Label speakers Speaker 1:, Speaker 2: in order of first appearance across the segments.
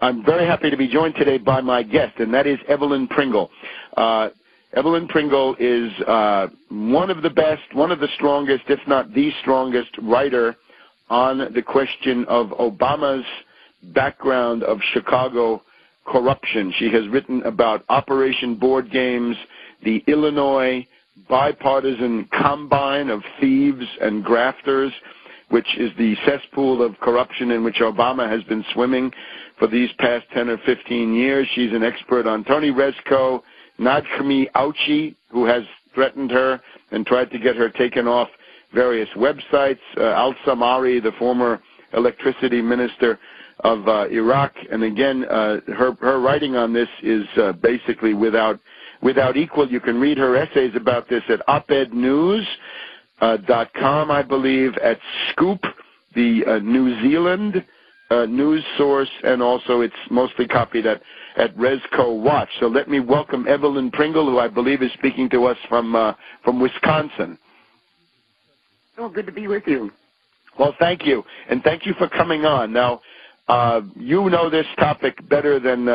Speaker 1: I'm very happy to be joined today by my guest, and that is Evelyn Pringle. Evelyn Pringle is one of the best, one of the strongest, if not the strongest writer on the question of Obama's background of Chicago corruption. She has written about Operation Board Games, the Illinois bipartisan combine of thieves and grafters, which is the cesspool of corruption in which Obama has been swimming for these past 10 or 15 years. She's an expert on Tony Rezko, Najmi Ouchi, who has threatened her and tried to get her taken off various websites, al-Samari, the former electricity minister of Iraq. And again, her writing on this is basically without equal. You can read her essays about this at opednews.com, I believe, at Scoop, the New Zealand news source, and also it's mostly copied at Rezko Watch. So let me welcome Evelyn Pringle, who I believe is speaking to us from Wisconsin.
Speaker 2: Oh, good to be with you.
Speaker 1: Well, thank you, and thank you for coming on. Now, you know this topic better than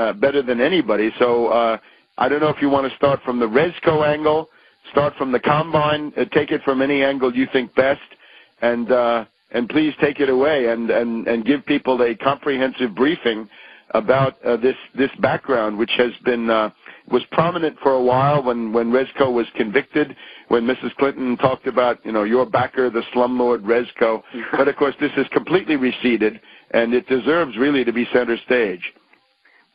Speaker 1: anybody, so I don't know if you want to start from the Rezko angle, start from the Combine, take it from any angle you think best, and please take it away and give people a comprehensive briefing about this background, which has been was prominent for a while when Rezko was convicted, when Mrs. Clinton talked about, your backer, the slumlord Rezko. But of course, this has completely receded, and it deserves really to be center stage.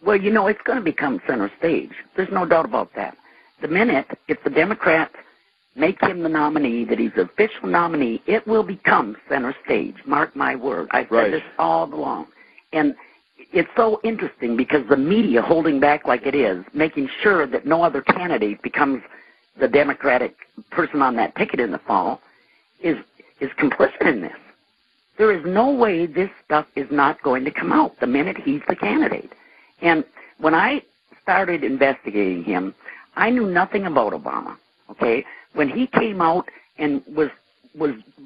Speaker 2: Well, it's going to become center stage. There's no doubt about that. The minute, if the Democrats make him the nominee, that he's the official nominee, it will become center stage. Mark my word. I've said this all along. And it's so interesting because the media holding back like it is, making sure that no other candidate becomes the Democratic person on that ticket in the fall, is complicit in this. There is no way this stuff is not going to come out the minute he's the candidate. And when I started investigating him, I knew nothing about Obama, okay? When he came out and was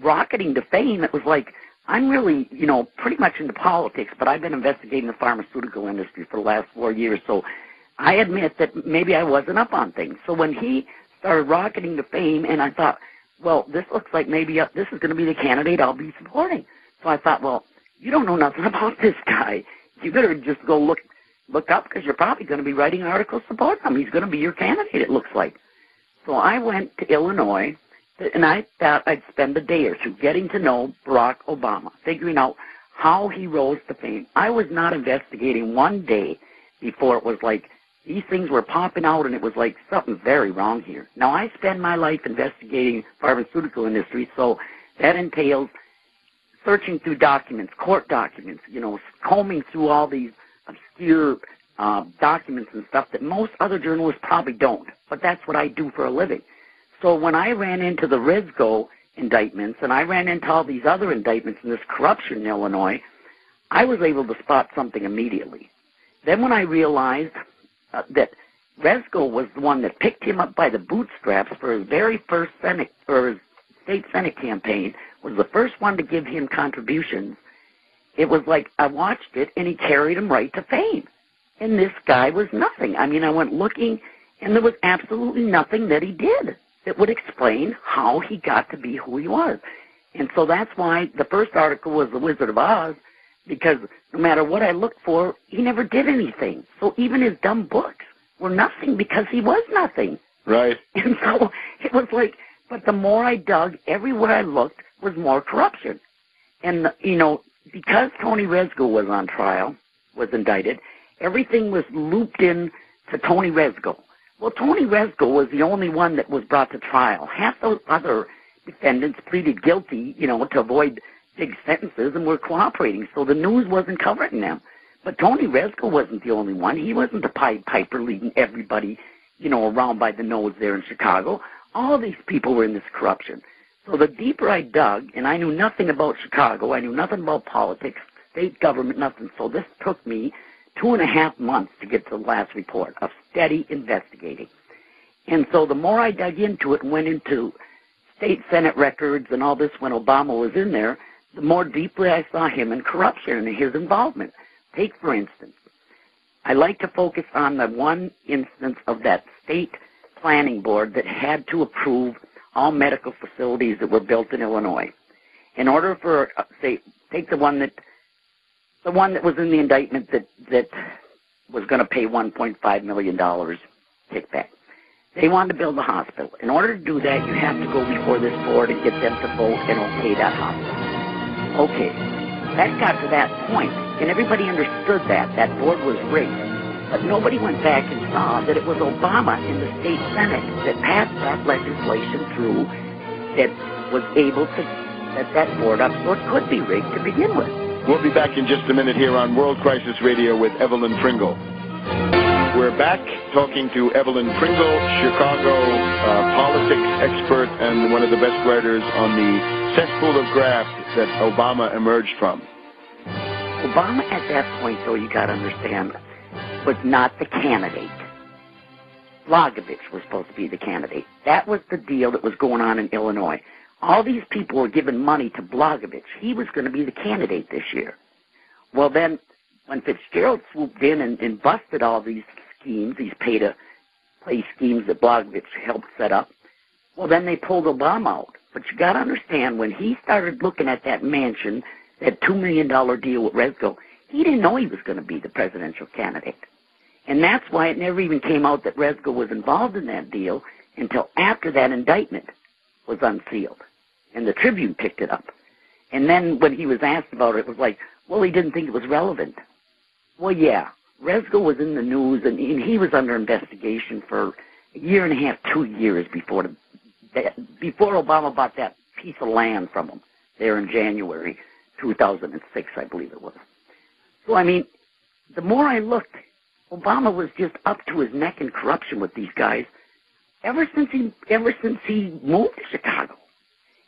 Speaker 2: rocketing to fame, it was like, I'm really, pretty much into politics, but I've been investigating the pharmaceutical industry for the last 4 years, so I admit that maybe I wasn't up on things. So when he started rocketing to fame, and I thought, well, this looks like maybe this is going to be the candidate I'll be supporting. So I thought, well, you don't know nothing about this guy. You better just go look up, because you're probably going to be writing articles supporting him. He's going to be your candidate, it looks like. So I went to Illinois, and I thought I'd spend a day or two getting to know Barack Obama, figuring out how he rose to fame. I was not investigating one day before it was like these things were popping out, and it was like something's very wrong here. Now, I spend my life investigating pharmaceutical industry, so that entails searching through documents, court documents, combing through all these obscure documents and stuff that most other journalists probably don't. But that's what I do for a living. So when I ran into the Rezko indictments and I ran into all these other indictments in this corruption in Illinois, I was able to spot something immediately. Then when I realized that Rezko was the one that picked him up by the bootstraps for his very first state Senate campaign, was the first one to give him contributions, it was like I watched it, and he carried him right to fame. And this guy was nothing. I mean, I went looking, and there was absolutely nothing that he did that would explain how he got to be who he was. And so that's why the first article was The Wizard of Oz, because no matter what I looked for, he never did anything. So even his dumb books were nothing because he was nothing.
Speaker 1: Right.
Speaker 2: And so it was like, but the more I dug, everywhere I looked was more corruption. And, because Tony Rezko was on trial, was indicted, everything was looped in to Tony Rezko. Well, Tony Rezko was the only one that was brought to trial. Half those other defendants pleaded guilty, to avoid big sentences and were cooperating, so the news wasn't covering them. But Tony Rezko wasn't the only one. He wasn't the Pied Piper leading everybody, around by the nose there in Chicago. All these people were in this corruption. So the deeper I dug, and I knew nothing about Chicago, I knew nothing about politics, state government, nothing. So this took me 2.5 months to get to the last report of steady investigating. And so the more I dug into it and went into state Senate records and all this when Obama was in there, the more deeply I saw him in corruption and his involvement. Take, for instance, I like to focus on the one instance of that state planning board that had to approve all medical facilities that were built in Illinois. In order for, say, take the one that was in the indictment that was going to pay $1.5 million kickback. They wanted to build a hospital. In order to do that, you have to go before this board and get them to vote and okay that hospital. Okay, that got to that point, and everybody understood that board was rigged. But nobody went back and saw that it was Obama in the state Senate that passed that legislation through that was able to set that board up so it could be rigged to begin with.
Speaker 1: We'll be back in just a minute here on World Crisis Radio with Evelyn Pringle. We're back talking to Evelyn Pringle, Chicago politics expert and one of the best writers on the cesspool of graft that Obama emerged from.
Speaker 2: Obama at that point, though, you got to understand, was not the candidate. Blagojevich was supposed to be the candidate. That was the deal that was going on in Illinois. All these people were giving money to Blagojevich. He was going to be the candidate this year. Well, then, when Fitzgerald swooped in and busted all these schemes, these pay-to-play schemes that Blagojevich helped set up, well, then they pulled Obama out. But you got to understand, when he started looking at that mansion, that $2 million deal with Rezko, he didn't know he was going to be the presidential candidate. And that's why it never even came out that Rezko was involved in that deal until after that indictment was unsealed. And the Tribune picked it up. And then when he was asked about it, it was like, well, he didn't think it was relevant. Well, yeah, Rezko was in the news, and he was under investigation for a year and a half, 2 years before Obama bought that piece of land from him there in January 2006, I believe it was. So, I mean, the more I looked, Obama was just up to his neck in corruption with these guys ever since he moved to Chicago.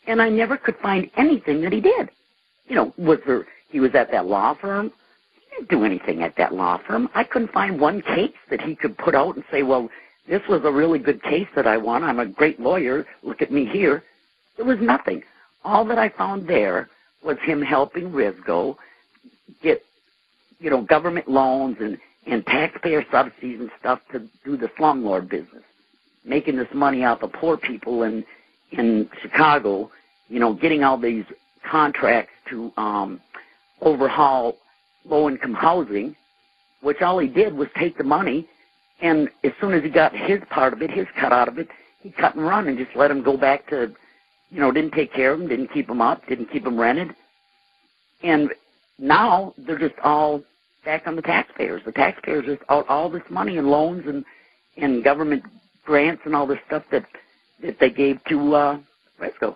Speaker 2: And I never could find anything that he did. You know, he was at that law firm. He didn't do anything at that law firm. I couldn't find one case that he could put out and say, well, this was a really good case that I won. I'm a great lawyer. Look at me here. There was nothing. All that I found there was him helping Rezko get, government loans and taxpayer subsidies and stuff to do the slumlord business, making this money off of poor people in Chicago, getting all these contracts to overhaul low-income housing, which all he did was take the money, and as soon as he got his part of it, his cut out of it, he cut and run and just let him go back to, didn't take care of them, didn't keep them up, didn't keep them rented. And now they're just all back on the taxpayers. The taxpayers just out all this money in loans and government grants and all this stuff that they gave to Rezko.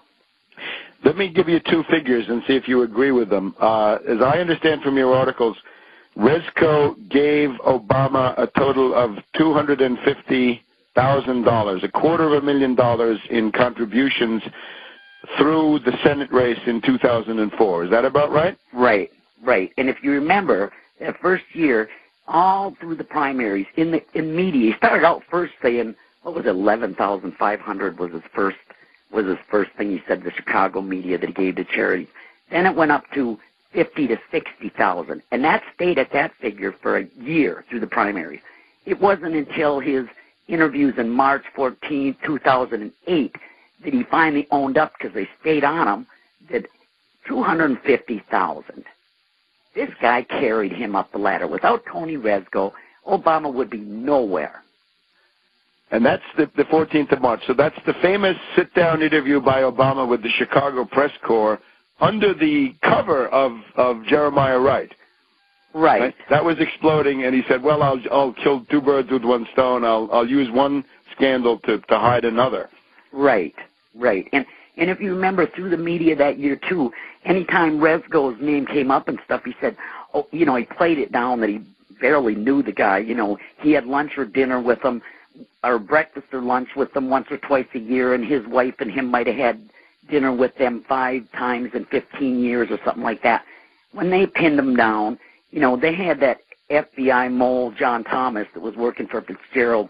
Speaker 1: Let me give you two figures and see if you agree with them. As I understand from your articles, Rezko gave Obama a total of $250,000, $250,000 in contributions through the Senate race in 2004. Is that about right?
Speaker 2: Right. And if you remember, that first year, all through the primaries, in media, he started out first saying, what was it, 11,500 was his first thing he said to the Chicago media that he gave to charity. Then it went up to 50 to 60,000, and that stayed at that figure for a year through the primaries. It wasn't until his interviews in March 14, 2008, that he finally owned up, because they stayed on him, that 250,000. This guy carried him up the ladder. Without Tony Rezko, Obama would be nowhere.
Speaker 1: And that's the 14th of March. So that's the famous sit-down interview by Obama with the Chicago Press Corps under the cover of Jeremiah Wright.
Speaker 2: Right.
Speaker 1: That was exploding, and he said, well, I'll kill two birds with one stone. I'll use one scandal to hide another. Right.
Speaker 2: And if you remember through the media that year, too, anytime Rezko's name came up and stuff, he said, he played it down that he barely knew the guy. He had lunch or dinner with him, or breakfast or lunch with them once or twice a year, and his wife and him might have had dinner with them 5 times in 15 years or something like that. When they pinned him down, they had that FBI mole, John Thomas, that was working for Fitzgerald,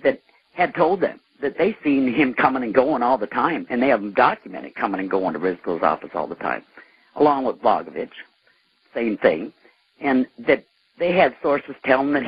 Speaker 2: that had told them that they seen him coming and going all the time, and they have him documented coming and going to Rezko's office all the time, along with Blagojevich, same thing, and that they had sources telling that